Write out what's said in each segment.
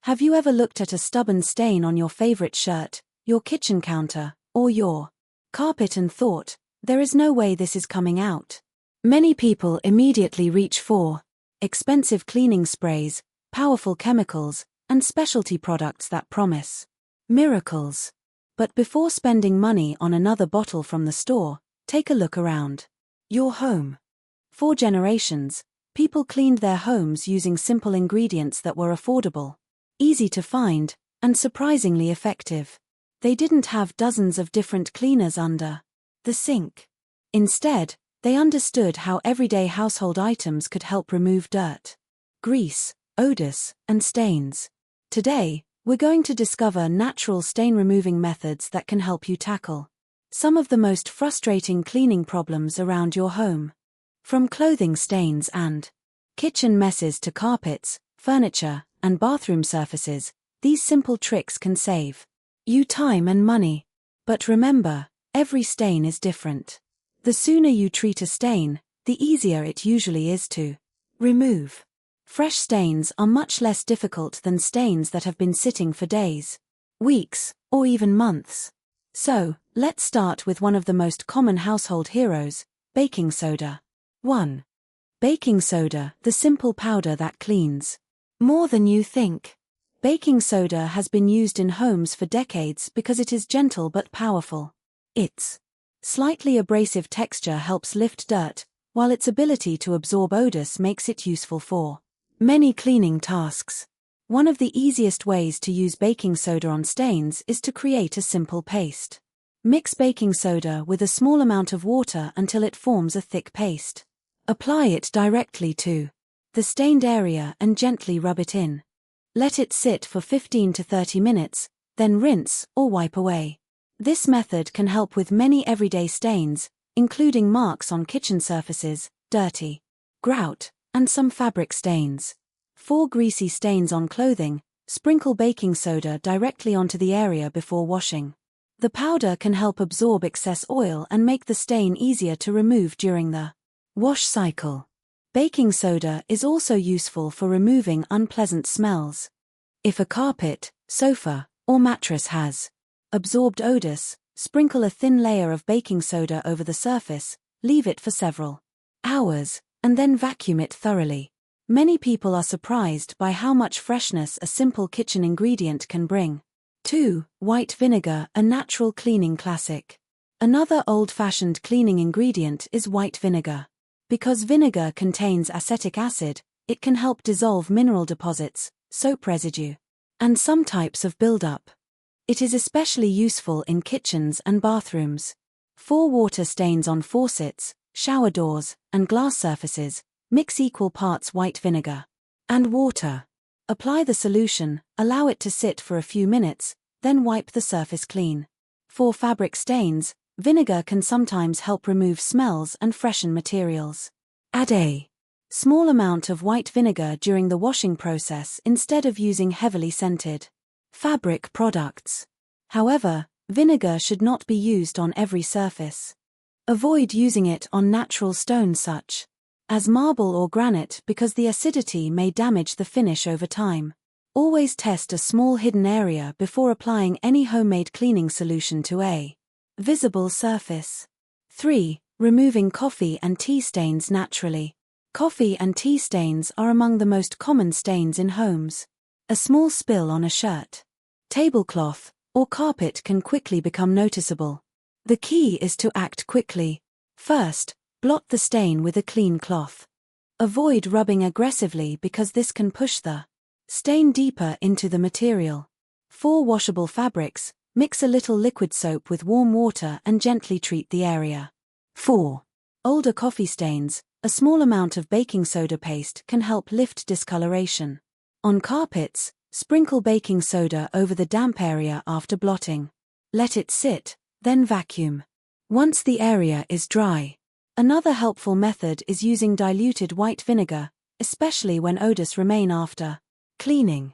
Have you ever looked at a stubborn stain on your favorite shirt, your kitchen counter, or your carpet and thought, there is no way this is coming out? Many people immediately reach for expensive cleaning sprays, powerful chemicals, and specialty products that promise miracles. But before spending money on another bottle from the store, take a look around your home. For generations, people cleaned their homes using simple ingredients that were affordable, easy to find, and surprisingly effective. They didn't have dozens of different cleaners under the sink. Instead, they understood how everyday household items could help remove dirt, grease, odors, and stains. Today, we're going to discover natural stain-removing methods that can help you tackle some of the most frustrating cleaning problems around your home. From clothing stains and kitchen messes to carpets, furniture, and bathroom surfaces, these simple tricks can save you time and money. But remember, every stain is different. The sooner you treat a stain, the easier it usually is to remove. Fresh stains are much less difficult than stains that have been sitting for days, weeks, or even months. So, let's start with one of the most common household heroes, baking soda. 1. Baking soda, the simple powder that cleans more than you think. Baking soda has been used in homes for decades because it is gentle but powerful. Its slightly abrasive texture helps lift dirt, while its ability to absorb odors makes it useful for many cleaning tasks. One of the easiest ways to use baking soda on stains is to create a simple paste. Mix baking soda with a small amount of water until it forms a thick paste. Apply it directly to the stained area and gently rub it in. Let it sit for 15 to 30 minutes, then rinse or wipe away. This method can help with many everyday stains, including marks on kitchen surfaces, dirty grout, and some fabric stains. For greasy stains on clothing, sprinkle baking soda directly onto the area before washing. The powder can help absorb excess oil and make the stain easier to remove during the wash cycle. Baking soda is also useful for removing unpleasant smells. If a carpet, sofa, or mattress has absorbed odors, sprinkle a thin layer of baking soda over the surface, leave it for several hours, and then vacuum it thoroughly. Many people are surprised by how much freshness a simple kitchen ingredient can bring. 2. White vinegar, a natural cleaning classic. Another old-fashioned cleaning ingredient is white vinegar. Because vinegar contains acetic acid, it can help dissolve mineral deposits, soap residue, and some types of buildup. It is especially useful in kitchens and bathrooms. For water stains on faucets, shower doors, and glass surfaces, mix equal parts white vinegar and water. Apply the solution, allow it to sit for a few minutes, then wipe the surface clean. For fabric stains, vinegar can sometimes help remove smells and freshen materials. Add a small amount of white vinegar during the washing process instead of using heavily scented fabric products. However, vinegar should not be used on every surface. Avoid using it on natural stones such as marble or granite because the acidity may damage the finish over time. Always test a small hidden area before applying any homemade cleaning solution to a visible surface. 3. Removing coffee and tea stains naturally. Coffee and tea stains are among the most common stains in homes. A small spill on a shirt, tablecloth, or carpet can quickly become noticeable. The key is to act quickly. First, blot the stain with a clean cloth. Avoid rubbing aggressively because this can push the stain deeper into the material. For washable fabrics, mix a little liquid soap with warm water and gently treat the area. 4. Older coffee stains, a small amount of baking soda paste can help lift discoloration. On carpets, sprinkle baking soda over the damp area after blotting. Let it sit, then vacuum. Once the area is dry. Another helpful method is using diluted white vinegar, especially when odors remain after cleaning.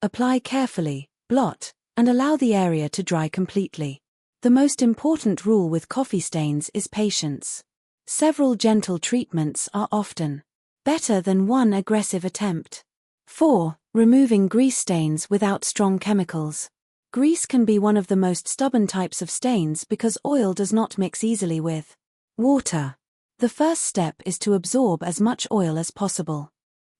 Apply carefully, blot, and allow the area to dry completely. The most important rule with coffee stains is patience. Several gentle treatments are often better than one aggressive attempt. 4. Removing grease stains without strong chemicals. Grease can be one of the most stubborn types of stains because oil does not mix easily with water. The first step is to absorb as much oil as possible.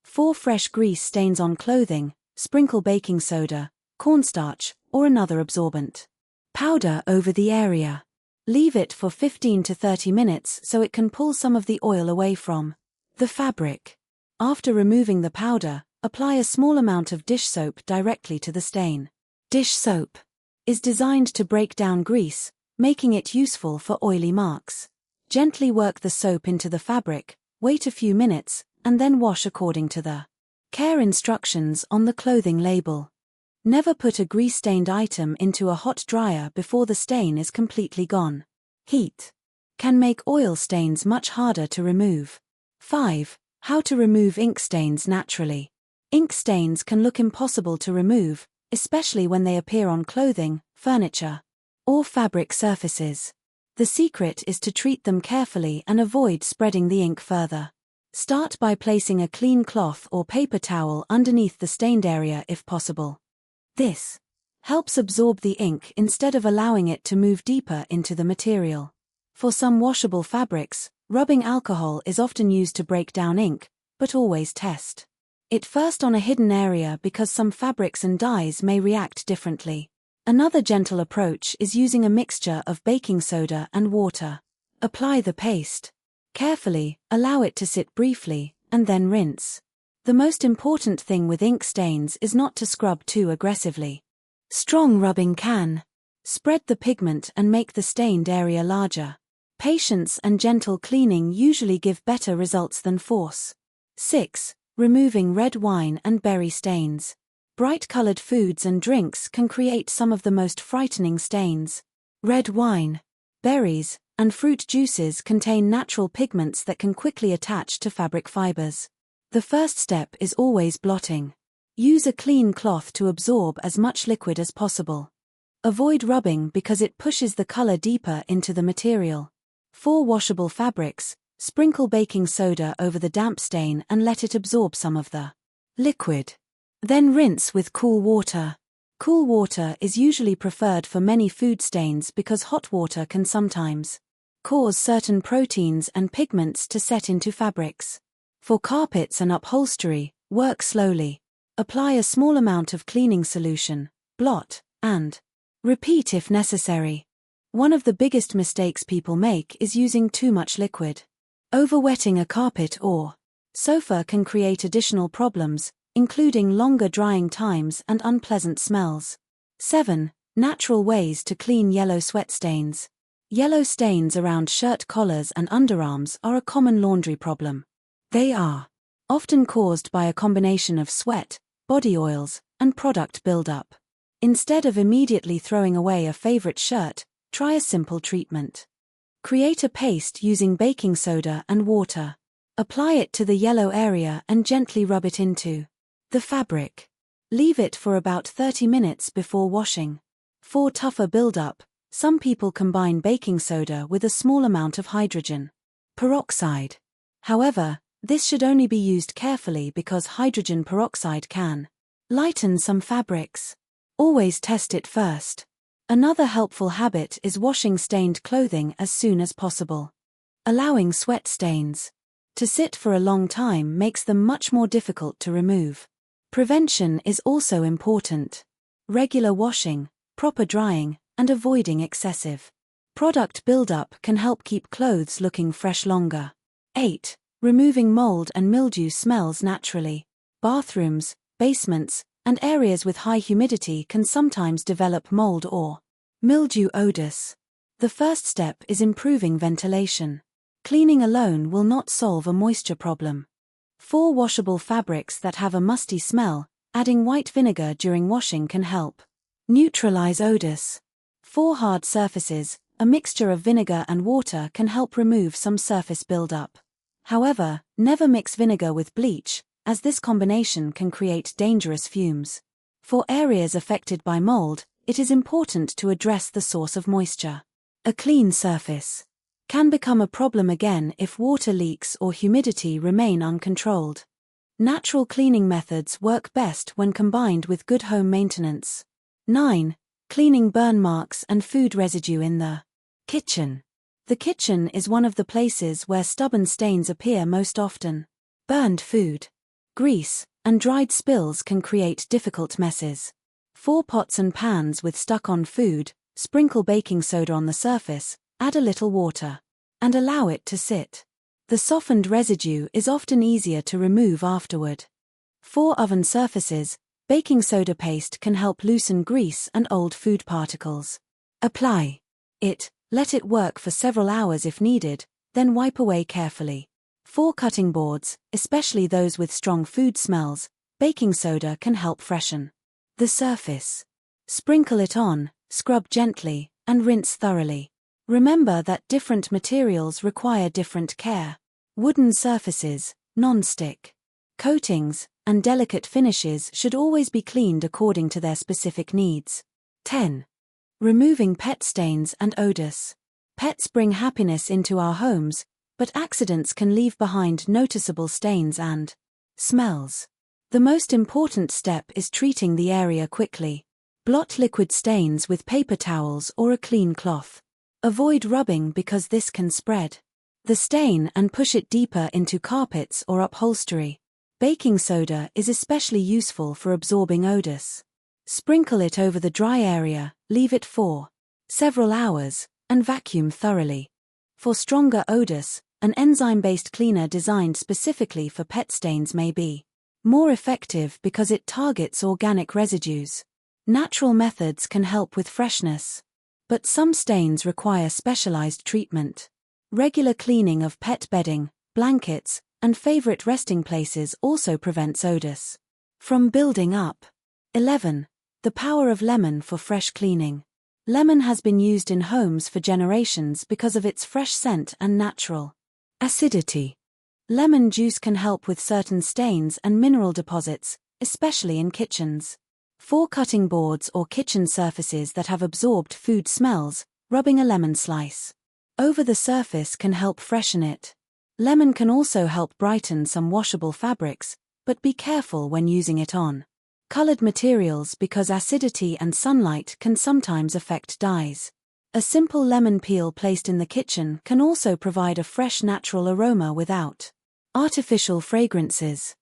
For fresh grease stains on clothing, sprinkle baking soda, cornstarch, or another absorbent powder over the area. Leave it for 15 to 30 minutes so it can pull some of the oil away from the fabric. After removing the powder, apply a small amount of dish soap directly to the stain. Dish soap is designed to break down grease, making it useful for oily marks. Gently work the soap into the fabric, wait a few minutes, and then wash according to the care instructions on the clothing label. Never put a grease-stained item into a hot dryer before the stain is completely gone. Heat can make oil stains much harder to remove. 5. How to remove ink stains naturally. Ink stains can look impossible to remove, especially when they appear on clothing, furniture, or fabric surfaces. The secret is to treat them carefully and avoid spreading the ink further. Start by placing a clean cloth or paper towel underneath the stained area if possible. This helps absorb the ink instead of allowing it to move deeper into the material. For some washable fabrics, rubbing alcohol is often used to break down ink, but always test it first on a hidden area because some fabrics and dyes may react differently. Another gentle approach is using a mixture of baking soda and water. Apply the paste carefully, allow it to sit briefly, and then rinse. The most important thing with ink stains is not to scrub too aggressively. Strong rubbing can spread the pigment and make the stained area larger. Patience and gentle cleaning usually give better results than force. 6. Removing red wine and berry stains. Bright-colored foods and drinks can create some of the most frightening stains. Red wine, berries, and fruit juices contain natural pigments that can quickly attach to fabric fibers. The first step is always blotting. Use a clean cloth to absorb as much liquid as possible. Avoid rubbing because it pushes the color deeper into the material. For washable fabrics, sprinkle baking soda over the damp stain and let it absorb some of the liquid. Then rinse with cool water. Cool water is usually preferred for many food stains because hot water can sometimes cause certain proteins and pigments to set into fabrics. For carpets and upholstery, work slowly. Apply a small amount of cleaning solution, blot, and repeat if necessary. One of the biggest mistakes people make is using too much liquid. Overwetting a carpet or sofa can create additional problems, including longer drying times and unpleasant smells. 7. Natural ways to clean yellow sweat stains. Yellow stains around shirt collars and underarms are a common laundry problem. They are often caused by a combination of sweat, body oils, and product buildup. Instead of immediately throwing away a favorite shirt, try a simple treatment. Create a paste using baking soda and water. Apply it to the yellow area and gently rub it into the fabric. Leave it for about 30 minutes before washing. For tougher buildup, some people combine baking soda with a small amount of hydrogen peroxide. However, this should only be used carefully because hydrogen peroxide can lighten some fabrics. Always test it first. Another helpful habit is washing stained clothing as soon as possible. Allowing sweat stains to sit for a long time makes them much more difficult to remove. Prevention is also important. Regular washing, proper drying, and avoiding excessive product buildup can help keep clothes looking fresh longer. 8. Removing mold and mildew smells naturally. Bathrooms, basements, and areas with high humidity can sometimes develop mold or mildew odors. The first step is improving ventilation. Cleaning alone will not solve a moisture problem. For washable fabrics that have a musty smell, adding white vinegar during washing can help neutralize odors. For hard surfaces, a mixture of vinegar and water can help remove some surface buildup. However, never mix vinegar with bleach, as this combination can create dangerous fumes. For areas affected by mold, it is important to address the source of moisture. A clean surface can become a problem again if water leaks or humidity remain uncontrolled. Natural cleaning methods work best when combined with good home maintenance. 9. Cleaning burn marks and food residue in the kitchen. The kitchen is one of the places where stubborn stains appear most often. Burned food, grease, and dried spills can create difficult messes. For pots and pans with stuck-on food, sprinkle baking soda on the surface, add a little water, and allow it to sit. The softened residue is often easier to remove afterward. For oven surfaces, baking soda paste can help loosen grease and old food particles. Apply it, let it work for several hours if needed, then wipe away carefully. For cutting boards, especially those with strong food smells, baking soda can help freshen the surface. Sprinkle it on, scrub gently, and rinse thoroughly. Remember that different materials require different care. Wooden surfaces, non-stick coatings, and delicate finishes should always be cleaned according to their specific needs. 10. Removing pet stains and odors. Pets bring happiness into our homes, but accidents can leave behind noticeable stains and smells. The most important step is treating the area quickly. Blot liquid stains with paper towels or a clean cloth. Avoid rubbing because this can spread the stain and push it deeper into carpets or upholstery. Baking soda is especially useful for absorbing odors. Sprinkle it over the dry area, leave it for several hours, and vacuum thoroughly. For stronger odors, an enzyme-based cleaner designed specifically for pet stains may be more effective because it targets organic residues. Natural methods can help with freshness, but some stains require specialized treatment. Regular cleaning of pet bedding, blankets, and favorite resting places also prevents odors from building up. 11. The power of lemon for fresh cleaning. Lemon has been used in homes for generations because of its fresh scent and natural acidity. Lemon juice can help with certain stains and mineral deposits, especially in kitchens. For cutting boards or kitchen surfaces that have absorbed food smells, rubbing a lemon slice over the surface can help freshen it. Lemon can also help brighten some washable fabrics, but be careful when using it on colored materials because acidity and sunlight can sometimes affect dyes. A simple lemon peel placed in the kitchen can also provide a fresh natural aroma without artificial fragrances.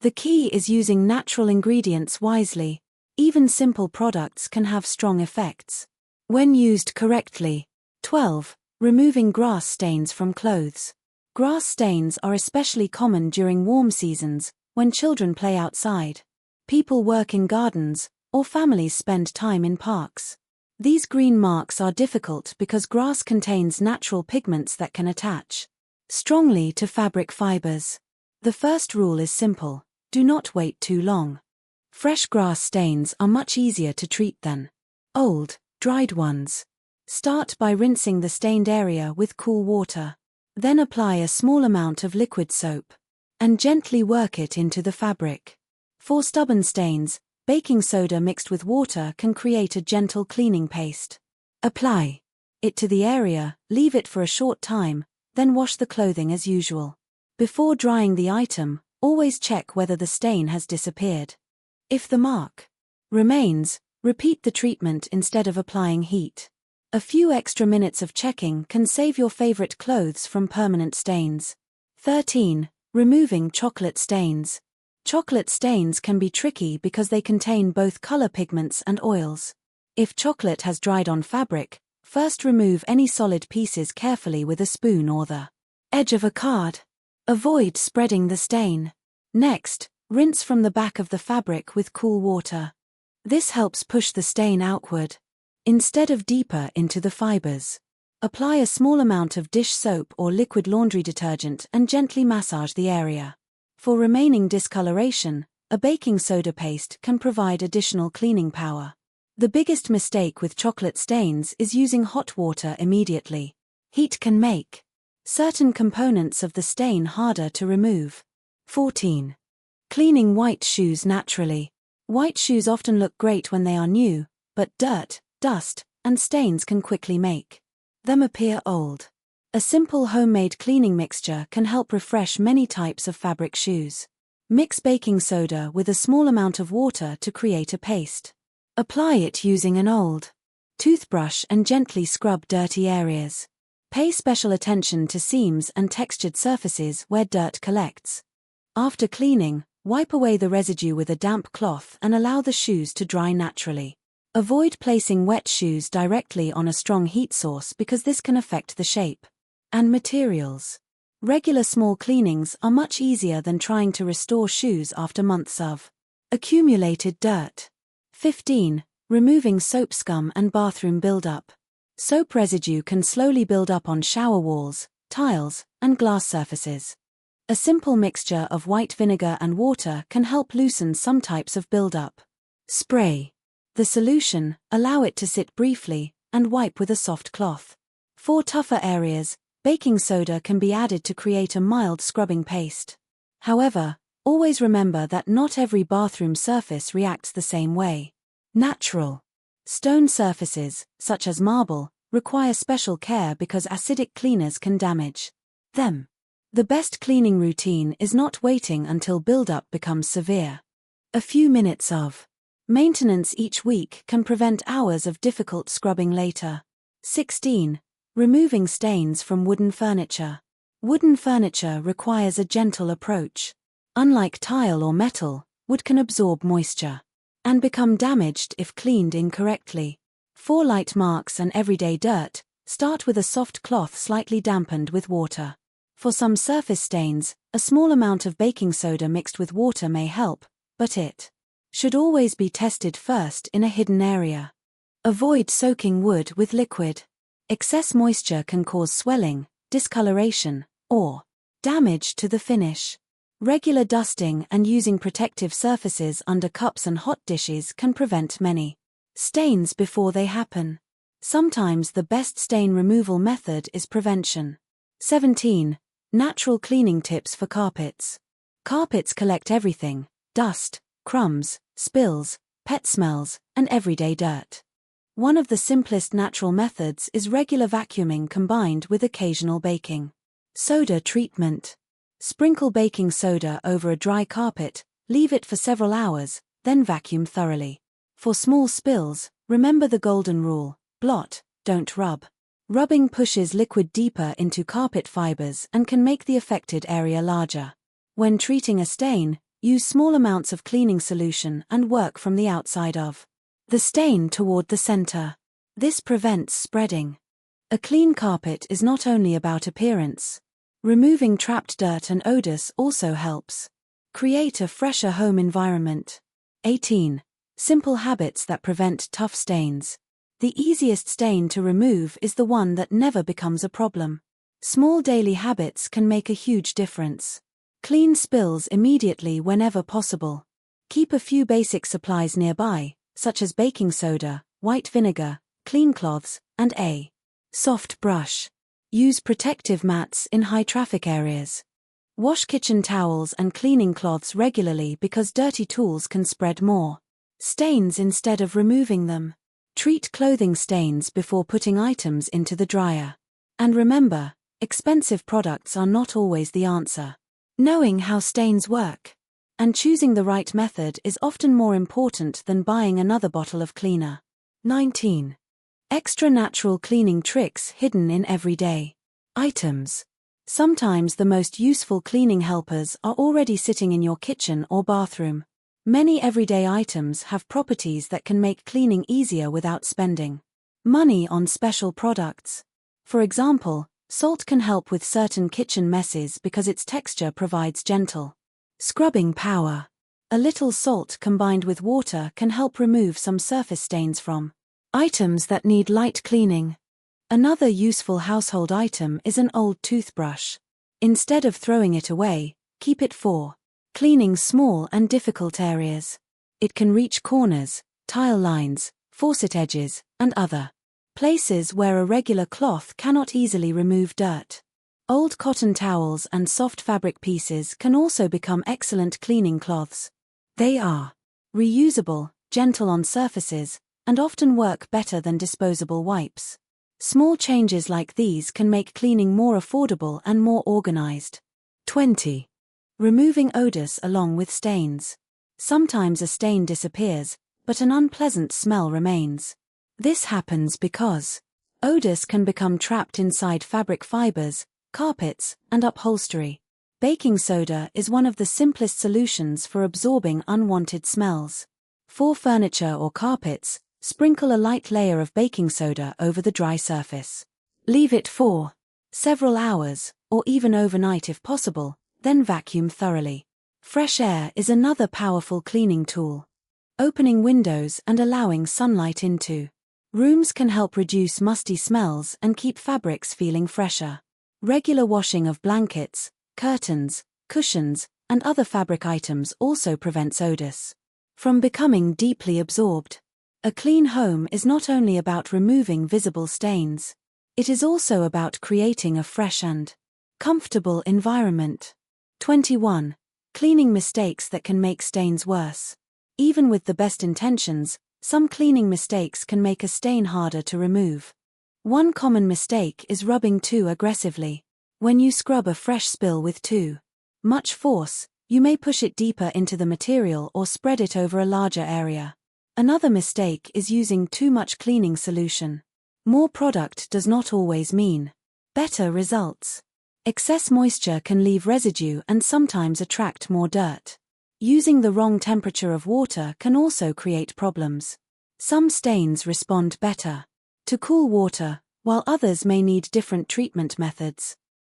The key is using natural ingredients wisely. Even simple products can have strong effects when used correctly. 12. Removing grass stains from clothes. Grass stains are especially common during warm seasons, when children play outside, people work in gardens, or families spend time in parks. These green marks are difficult because grass contains natural pigments that can attach strongly to fabric fibers. The first rule is simple: do not wait too long. Fresh grass stains are much easier to treat than old, dried ones. Start by rinsing the stained area with cool water. Then apply a small amount of liquid soap and gently work it into the fabric. For stubborn stains, baking soda mixed with water can create a gentle cleaning paste. Apply it to the area, leave it for a short time, then wash the clothing as usual. Before drying the item, always check whether the stain has disappeared. If the mark remains, repeat the treatment instead of applying heat. A few extra minutes of checking can save your favorite clothes from permanent stains. 13. Removing chocolate stains. Chocolate stains can be tricky because they contain both color pigments and oils. If chocolate has dried on fabric, first remove any solid pieces carefully with a spoon or the edge of a card. Avoid spreading the stain. Next, rinse from the back of the fabric with cool water. This helps push the stain outward instead of deeper into the fibers. Apply a small amount of dish soap or liquid laundry detergent and gently massage the area. For remaining discoloration, a baking soda paste can provide additional cleaning power. The biggest mistake with chocolate stains is using hot water immediately. Heat can make certain components of the stain harder to remove. 14. Cleaning white shoes naturally. White shoes often look great when they are new, but dirt, dust, and stains can quickly make them appear old. A simple homemade cleaning mixture can help refresh many types of fabric shoes. Mix baking soda with a small amount of water to create a paste. Apply it using an old toothbrush and gently scrub dirty areas. Pay special attention to seams and textured surfaces where dirt collects. After cleaning, wipe away the residue with a damp cloth and allow the shoes to dry naturally. Avoid placing wet shoes directly on a strong heat source because this can affect the shape. And materials. Regular small cleanings are much easier than trying to restore shoes after months of accumulated dirt. 15. Removing soap scum and bathroom buildup. Soap residue can slowly build up on shower walls, tiles, and glass surfaces. A simple mixture of white vinegar and water can help loosen some types of buildup. Spray the solution, allow it to sit briefly, and wipe with a soft cloth. For tougher areas, baking soda can be added to create a mild scrubbing paste. However, always remember that not every bathroom surface reacts the same way. Natural stone surfaces, such as marble, require special care because acidic cleaners can damage them. The best cleaning routine is not waiting until buildup becomes severe. A few minutes of maintenance each week can prevent hours of difficult scrubbing later. 16. Removing stains from wooden furniture. Wooden furniture requires a gentle approach. Unlike tile or metal, wood can absorb moisture and become damaged if cleaned incorrectly. For light marks and everyday dirt, start with a soft cloth slightly dampened with water. For some surface stains, a small amount of baking soda mixed with water may help, but it should always be tested first in a hidden area. Avoid soaking wood with liquid. Excess moisture can cause swelling, discoloration, or damage to the finish. Regular dusting and using protective surfaces under cups and hot dishes can prevent many stains before they happen. Sometimes the best stain removal method is prevention. 17. Natural cleaning tips for carpets. Carpets collect everything: dust, crumbs, spills, pet smells, and everyday dirt. One of the simplest natural methods is regular vacuuming combined with occasional baking soda treatment. Sprinkle baking soda over a dry carpet, leave it for several hours, then vacuum thoroughly. For small spills, remember the golden rule: blot, don't rub. Rubbing pushes liquid deeper into carpet fibers and can make the affected area larger. When treating a stain, use small amounts of cleaning solution and work from the outside of the stain toward the center. This prevents spreading. A clean carpet is not only about appearance. Removing trapped dirt and odors also helps create a fresher home environment. 18. Simple habits that prevent tough stains. The easiest stain to remove is the one that never becomes a problem. Small daily habits can make a huge difference. Clean spills immediately whenever possible. Keep a few basic supplies nearby, such as baking soda, white vinegar, clean cloths, and a soft brush. Use protective mats in high-traffic areas. Wash kitchen towels and cleaning cloths regularly because dirty tools can spread more stains instead of removing them. Treat clothing stains before putting items into the dryer. And remember, expensive products are not always the answer. Knowing how stains work and choosing the right method is often more important than buying another bottle of cleaner. 19. Extra natural cleaning tricks hidden in everyday items. Sometimes the most useful cleaning helpers are already sitting in your kitchen or bathroom. Many everyday items have properties that can make cleaning easier without spending money on special products. For example, salt can help with certain kitchen messes because its texture provides gentle scrubbing power. A little salt combined with water can help remove some surface stains from items that need light cleaning. Another useful household item is an old toothbrush. Instead of throwing it away, keep it for cleaning small and difficult areas. It can reach corners, tile lines, faucet edges, and other places where a regular cloth cannot easily remove dirt. Old cotton towels and soft fabric pieces can also become excellent cleaning cloths. They are reusable, gentle on surfaces, and often work better than disposable wipes. Small changes like these can make cleaning more affordable and more organized. 20. Removing odors along with stains. Sometimes a stain disappears, but an unpleasant smell remains. This happens because odors can become trapped inside fabric fibers, carpets, and upholstery. Baking soda is one of the simplest solutions for absorbing unwanted smells. For furniture or carpets, sprinkle a light layer of baking soda over the dry surface. Leave it for several hours, or even overnight if possible, then vacuum thoroughly. Fresh air is another powerful cleaning tool. Opening windows and allowing sunlight into rooms can help reduce musty smells and keep fabrics feeling fresher. Regular washing of blankets, curtains, cushions, and other fabric items also prevents odors from becoming deeply absorbed. A clean home is not only about removing visible stains. It is also about creating a fresh and comfortable environment. 21. Cleaning mistakes that can make stains worse. Even with the best intentions, some cleaning mistakes can make a stain harder to remove. One common mistake is rubbing too aggressively. When you scrub a fresh spill with too much force, you may push it deeper into the material or spread it over a larger area. Another mistake is using too much cleaning solution. More product does not always mean better results. Excess moisture can leave residue and sometimes attract more dirt. Using the wrong temperature of water can also create problems. Some stains respond better to cool water, while others may need different treatment methods.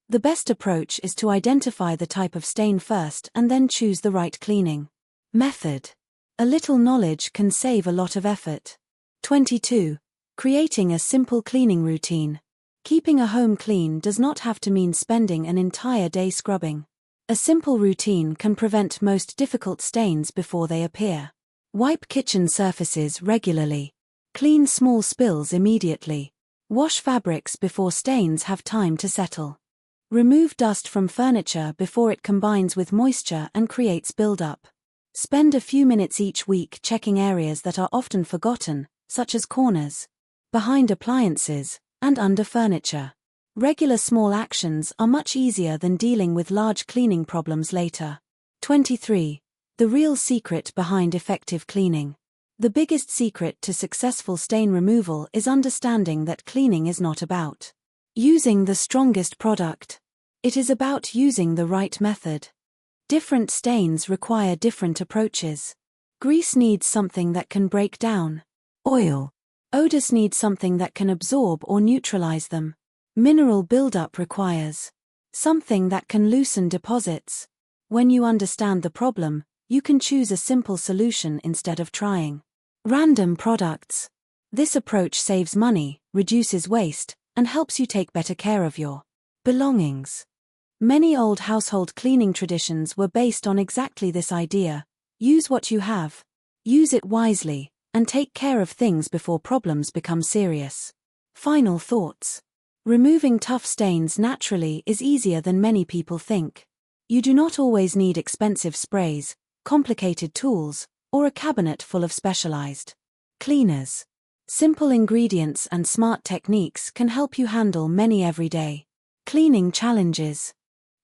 The best approach is to identify the type of stain first and then choose the right cleaning method. A little knowledge can save a lot of effort. 22. Creating a simple cleaning routine. Keeping a home clean does not have to mean spending an entire day scrubbing. A simple routine can prevent most difficult stains before they appear. Wipe kitchen surfaces regularly. Clean small spills immediately. Wash fabrics before stains have time to settle. Remove dust from furniture before it combines with moisture and creates buildup. Spend a few minutes each week checking areas that are often forgotten, such as corners, behind appliances, and under furniture. Regular small actions are much easier than dealing with large cleaning problems later. 23. The real secret behind effective cleaning. The biggest secret to successful stain removal is understanding that cleaning is not about using the strongest product. It is about using the right method. Different stains require different approaches. Grease needs something that can break down oil. Odors need something that can absorb or neutralize them. Mineral buildup requires something that can loosen deposits. When you understand the problem, you can choose a simple solution instead of trying random products. This approach saves money, reduces waste, and helps you take better care of your belongings. Many old household cleaning traditions were based on exactly this idea. Use what you have. Use it wisely, and take care of things before problems become serious. Final thoughts. Removing tough stains naturally is easier than many people think. You do not always need expensive sprays, complicated tools, or a cabinet full of specialized cleaners. Simple ingredients and smart techniques can help you handle many everyday cleaning challenges.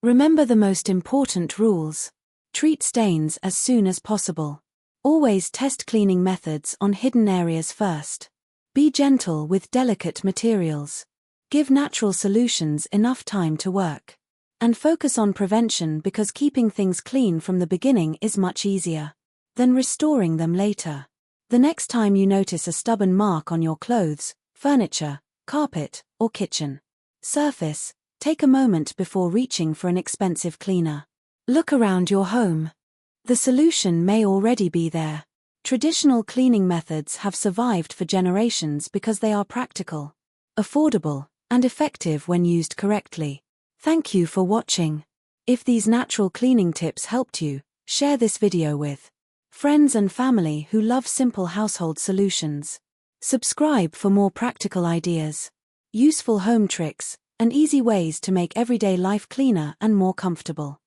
Remember the most important rules. Treat stains as soon as possible. Always test cleaning methods on hidden areas first. Be gentle with delicate materials. Give natural solutions enough time to work. And focus on prevention because keeping things clean from the beginning is much easier than restoring them later. The next time you notice a stubborn mark on your clothes, furniture, carpet, or kitchen surface, take a moment before reaching for an expensive cleaner. Look around your home. The solution may already be there. Traditional cleaning methods have survived for generations because they are practical, affordable, and effective when used correctly. Thank you for watching. If these natural cleaning tips helped you, share this video with friends and family who love simple household solutions. Subscribe for more practical ideas, useful home tricks, and easy ways to make everyday life cleaner and more comfortable.